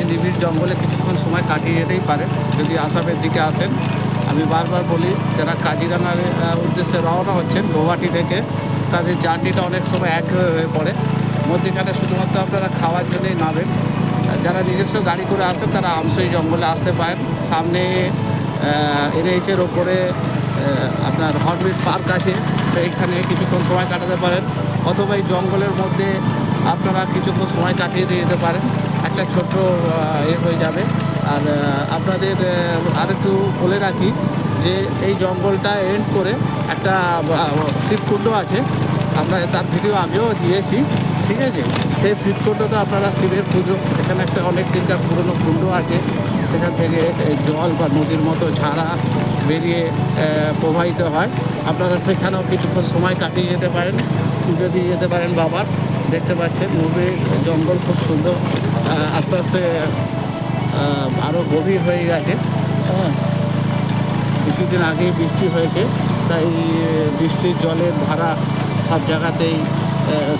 নিবিড় জঙ্গলে কিছুক্ষণ সময় কাটিয়ে যেতেই পারে যদি আসামের দিকে আসেন। আমি বারবার বলি যারা কাজিরাঙার উদ্দেশ্যে রওনা হচ্ছেন গৌহাটি থেকে, তাদের জার্নিটা অনেক সময় এক হয়ে পড়ে। মধ্যেখানে শুধুমাত্র আপনারা খাওয়ার জন্যই নামেন। যারা নিজস্ব গাড়ি করে আসেন তারা আমসই জঙ্গলে আসতে পারেন। সামনে এনএইচের ওপরে আপনার হর্নবিল পার্ক আছে, সেইখানে কিছুক্ষণ সময় কাটাতে পারেন, অথবা এই জঙ্গলের মধ্যে আপনারা কিছুক্ষণ সময় কাটিয়ে দিয়ে যেতে পারেন। একটা ছোট্ট হয়ে যাবে। আর আপনাদের আরেকটু বলে রাখি যে এই জঙ্গলটা এন্ড করে একটা শিবকুণ্ড আছে, আমরা তার ভিডিও আগেও দিয়েছি, ঠিক আছে। সেই শিবকুণ্ডতে আপনারা শিবের পুজো, এখানে একটা অনেক দিনকার পুরনো কুণ্ড আছে, সেখান থেকে জল বা নদীর মতো ঝাড়া বেরিয়ে প্রবাহিত হয়। আপনারা সেখানেও কিছুক্ষণ সময় কাটিয়ে যেতে পারেন, পুজো দিয়ে যেতে পারেন বাবার। দেখতে পাচ্ছেন নদীর জঙ্গল খুব সুন্দর, আস্তে আস্তে আরও গভীর হয়ে গেছে। হ্যাঁ, কিছুদিন আগেই বৃষ্টি হয়েছে, তাই বৃষ্টির জলের ধারা সব জায়গাতেই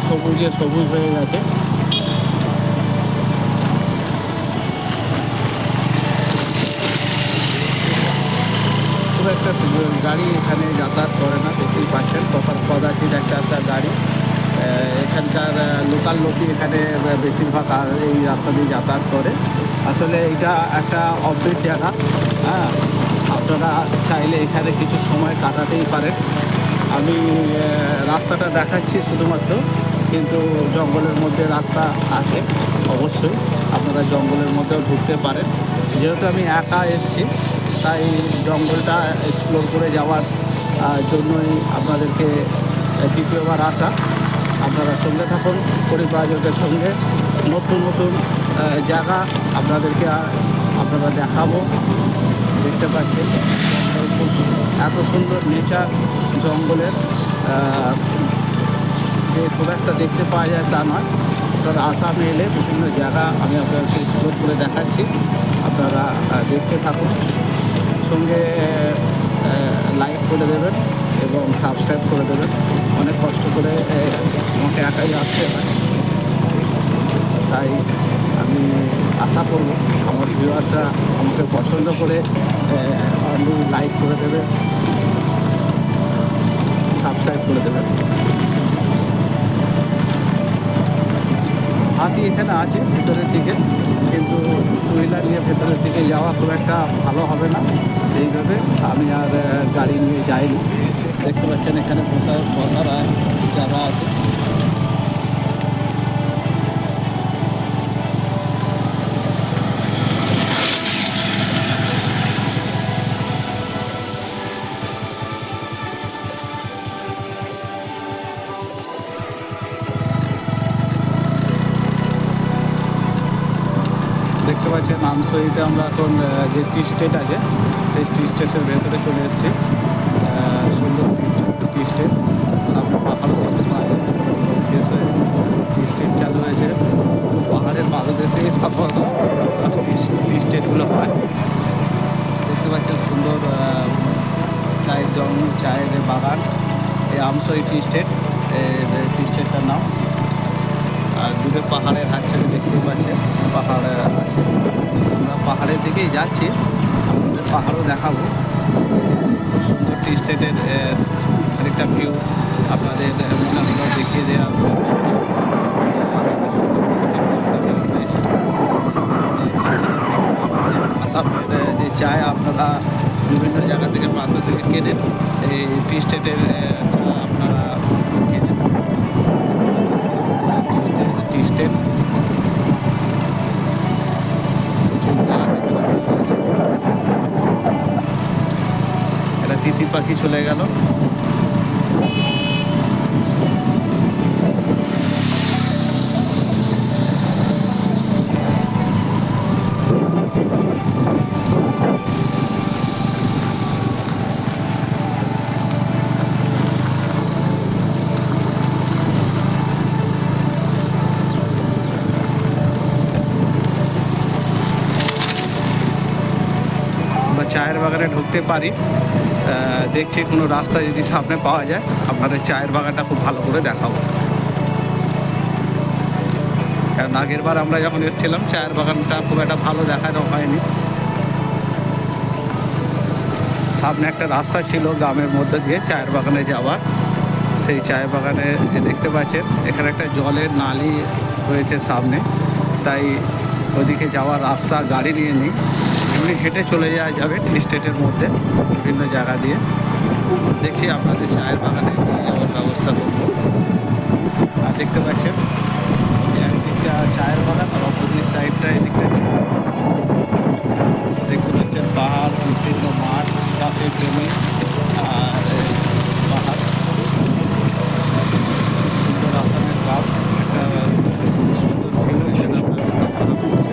সবুজে সবুজ হয়ে গেছে। খুব একটা গাড়ি এখানে যাতায়াত করে না, দেখতেই পাচ্ছেন কদাচিৎ একটা গাড়ি। এখানকার লোকাল লোকই এখানে বেশিরভাগ এই রাস্তা দিয়ে যাতায়াত করে। আসলে এটা একটা অদ্ভুত জায়গা। হ্যাঁ, আপনারা চাইলে এখানে কিছু সময় কাটাতেই পারেন। আমি রাস্তাটা দেখাচ্ছি শুধুমাত্র, কিন্তু জঙ্গলের মধ্যে রাস্তা আছে, অবশ্যই আপনারা জঙ্গলের মধ্যেও ঢুকতে পারেন। যেহেতু আমি একা এসেছি, তাই জঙ্গলটা এক্সপ্লোর করে যাওয়ার জন্যই আপনাদেরকে দ্বিতীয়বার আসা। আপনারা সঙ্গে থাকুন পরিবারজনদের সঙ্গে, নতুন নতুন জায়গা আপনাদেরকে আপনারা দেখাবো। দেখতে পাচ্ছেন এত সুন্দর নেচার জঙ্গলের, যে খুব একটা দেখতে পাওয়া যায় তা নয়। আপনারা আসামে এলে বিভিন্ন জায়গা আমি আপনাদেরকে এক্সপ্লোর করে দেখাচ্ছি, আপনারা দেখতে থাকুন। সঙ্গে লাইক করে দেবেন এবং সাবস্ক্রাইব করে দেবেন। অনেক কষ্ট করে আমাকে একাই আসতে হয়, তাই আমি আশা করব আমার ভিউয়ার্সরা আমাকে পছন্দ করে লাইক করে দেবে, সাবস্ক্রাইব করে দেবেন। হাতি এখানে আছে ভেতরের দিকে, কিন্তু টু হুইলার নিয়ে ভেতরের দিকে যাওয়া খুব একটা ভালো হবে না, এইভাবে আমি আর গাড়ি নিয়ে যাইনি। দেখতে পাচ্ছেন এখানে বসার জায়গা আছে। দেখতে পাচ্ছেন আমসইতে আমরা এখন যে টি স্টেট আছে সেই টি স্টেটের ভেতরে চলে এসেছি। সুন্দর টি স্টেট, সামনে পাহাড় দেখতে পাওয়া যাচ্ছে, শেষ হয়ে টি স্টেট চালু হয়েছে। পাহাড়ের পাদদেশেই সাধারণত টি স্টেটগুলো হয়। দেখতে পাচ্ছেন সুন্দর চায়ের বাগান, এই আমসই টি স্টেট, টি স্টেটটার নাম। আর দূরে পাহাড়ের হাতছানি দেখতেই পাচ্ছেন, পাহাড় আছে। আমরা পাহাড়ের দিকেই যাচ্ছি, আমাদের পাহাড়ও দেখাবো। খুব সুন্দর টি স্টেটের আরেকটা ভিউ আপনাদের দেখিয়ে দেওয়া আসামের যে চায় আপনারা বিভিন্ন জায়গা থেকে প্রান্ত থেকে কেনেন, এই টি স্টেটের আপনারা কেনেন। টি স্টেট এটা তিতির পাখি চলে গেল। চায়ের বাগানে ঢুকতে পারি, দেখছি কোনো রাস্তা যদি সামনে পাওয়া যায় আপনাদের চায়ের বাগানটা খুব ভালো করে দেখাবো। কারণ আগের বার আমরা যখন এসেছিলাম চায়ের বাগানটা খুব একটা ভালো দেখানো হয়নি। সামনে একটা রাস্তা ছিল গ্রামের মধ্যে দিয়ে চায়ের বাগানে যাওয়ার, সেই চায়ের বাগানে দেখতে পাচ্ছেন এখানে একটা জলের নালি রয়েছে সামনে, তাই ওদিকে যাওয়ার রাস্তা গাড়ি নিয়ে নিই, এমনি হেঁটে চলে যাওয়া যাবে টি স্টেটের মধ্যে বিভিন্ন জায়গা দিয়ে। দেখছি আপনাদের চায়ের বাগানে নিয়ে যাওয়ার ব্যবস্থা করব। আর দেখতে পাচ্ছেন একদিকটা চায়ের বাগান আর অপোজিট সাইডটা এদিকটা দেখতে পাচ্ছেন পাহাড়, বিস্তীর্ণ মাঠ, চাষের জমি আর পাহাড়, সুন্দর আসামের গ্রাম, একটা সুন্দর ভিউ এখানে আপনাদের দেখানো হচ্ছে।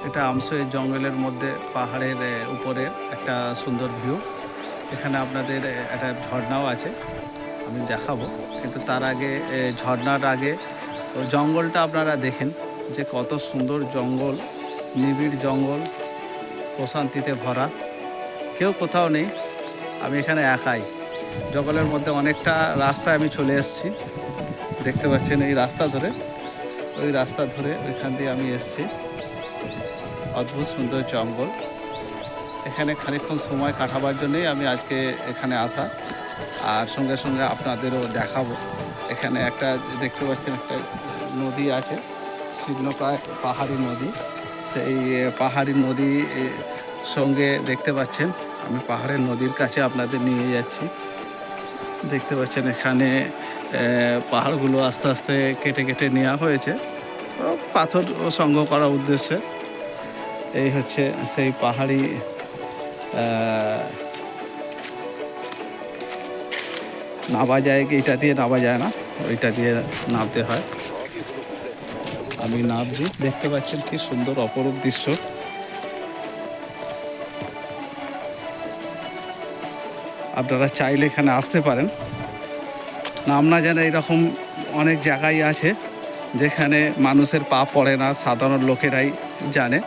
এটা আমসই জঙ্গলের মধ্যে পাহাড়ের উপরে একটা সুন্দর ভিউ। এখানে আপনাদের একটা ঝর্ণাও আছে, আমি দেখাবো, কিন্তু তার আগে ঝর্ণার আগে জঙ্গলটা আপনারা দেখেন যে কত সুন্দর জঙ্গল, নিবিড় জঙ্গল, প্রশান্তিতে ভরা, কেউ কোথাও নেই, আমি এখানে একাই। জঙ্গলের মধ্যে অনেকটা রাস্তায় আমি চলে এসেছি, দেখতে পাচ্ছেন এই রাস্তা ধরে, ওই রাস্তা ধরে ওইখান দিয়ে আমি এসেছি। অদ্ভুত সুন্দর জঙ্গল, এখানে খানিকক্ষণ সময় কাটাবার জন্যই আমি আজকে এখানে আসা, আর সঙ্গে সঙ্গে আপনাদেরও দেখাবো। এখানে একটা দেখতে পাচ্ছেন একটা নদী আছে, শীর্ণকায় পাহাড়ি নদী, সেই পাহাড়ি নদী সঙ্গে দেখতে পাচ্ছেন আমি পাহাড়ের নদীর কাছে আপনাদের নিয়ে যাচ্ছি। দেখতে পাচ্ছেন এখানে পাহাড়গুলো আস্তে আস্তে কেটে কেটে নেওয়া হয়েছে পাথর সংগ্রহ করার উদ্দেশ্যে। এই হচ্ছে সেই পাহাড়ি নামা যায়, এইটা দিয়ে নামা যায় না, ওইটা দিয়ে নামতে হয়। আমি নামছি, দেখতে পাচ্ছেন কি সুন্দর অপরূপ দৃশ্য। আপনারা চাইলে এখানে আসতে পারেন। নাম না জানা এরকম অনেক জায়গায় আছে যেখানে মানুষের পা পড়ে না, সাধারণ লোকেরাই জানে।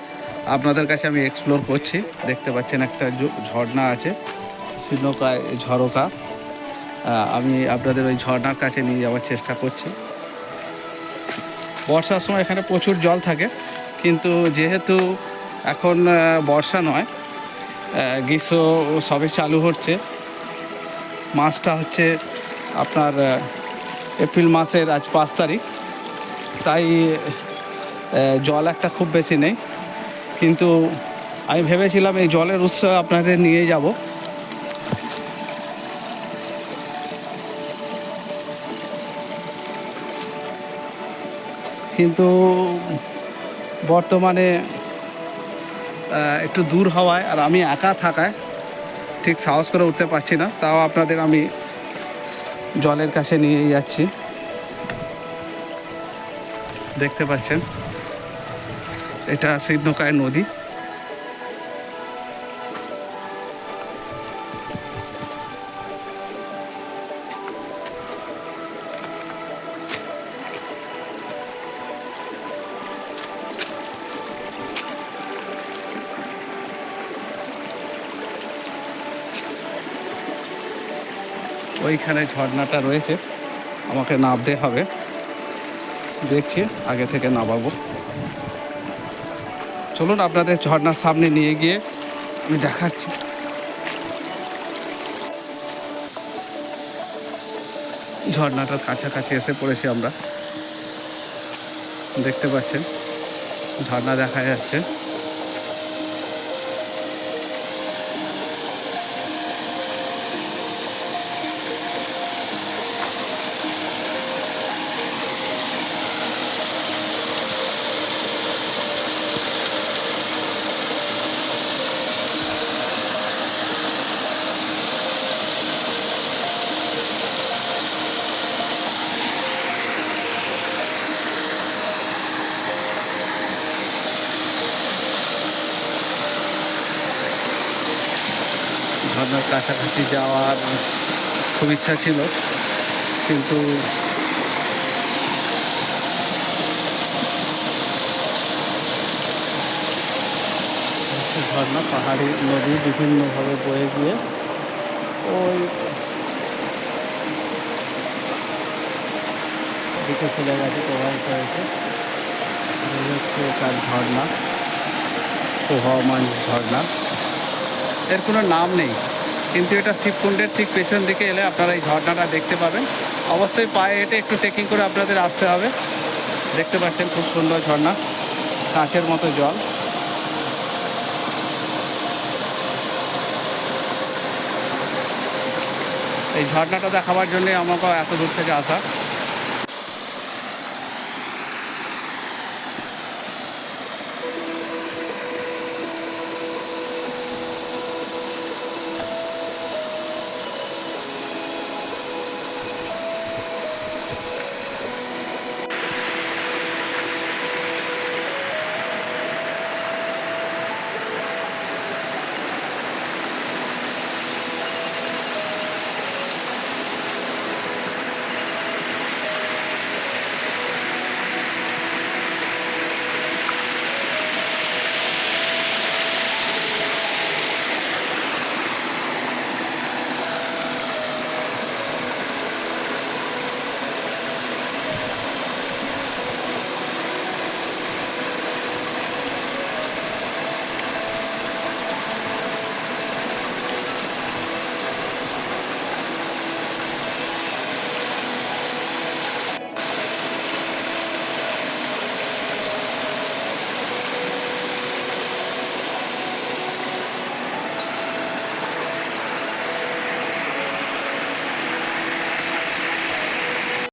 আপনাদের কাছে আমি এক্সপ্লোর করছি। দেখতে পাচ্ছেন একটা ঝর্ণা আছে, শীর্ণকায় ঝরকা, আমি আপনাদের ওই ঝর্ণার কাছে নিয়ে যাওয়ার চেষ্টা করছি। বর্ষার সময় এখানে প্রচুর জল থাকে, কিন্তু যেহেতু এখন বর্ষা নয়, গ্রীষ্ম সবে চালু হচ্ছে, মাসটা হচ্ছে আপনার এপ্রিল মাসের আজ 5 তারিখ, তাই জল একটা খুব বেশি নেই। কিন্তু আমি ভেবেছিলাম এই জলের উৎস আপনাদের নিয়ে যাব, কিন্তু বর্তমানে একটু দূর হওয়ায় আর আমি একা থাকায় ঠিক সাহস করে উঠতে পারছি না। তাও আপনাদের আমি জলের কাছে নিয়ে যাচ্ছি। দেখতে পাচ্ছেন এটা শীর্ণকায় নদী। ওইখানে ঝর্ণাটা রয়েছে, আমাকে নামতে হবে, দেখছি আগে থেকে নামাবো। চলুন আপনাদের ঝর্ণার সামনে নিয়ে গিয়ে আমি দেখাচ্ছি। ঝর্ণাটার কাছাকাছি এসে পড়েছি আমরা, দেখতে পাচ্ছেন ঝর্ণা দেখা যাচ্ছে। ঝর্ণার কাছাকাছি যাওয়ার খুব ইচ্ছা ছিল, কিন্তু ঝর্ণা, পাহাড়ি নদী বিভিন্নভাবে বয়ে গিয়ে ওই দিকে চলে গেছে, প্রবাহিত হয়েছে। এই হচ্ছে তার ঝর্ণা, প্রবাহমান ঝর্ণা। এর কোনো নাম নেই, কিন্তু এটা শিবকুণ্ডের ঠিক পেছন দিকে এলে আপনারা এই ঝর্ণাটা দেখতে পাবেন। অবশ্যই পায়ে হেঁটে একটু ট্রেকিং করে আপনাদের আসতে হবে। দেখতে পাচ্ছেন খুব সুন্দর ঝর্ণা, কাঁচের মতো জল। এই ঝর্ণাটা দেখাবার জন্যে আমাকে এত দূর থেকে আসা।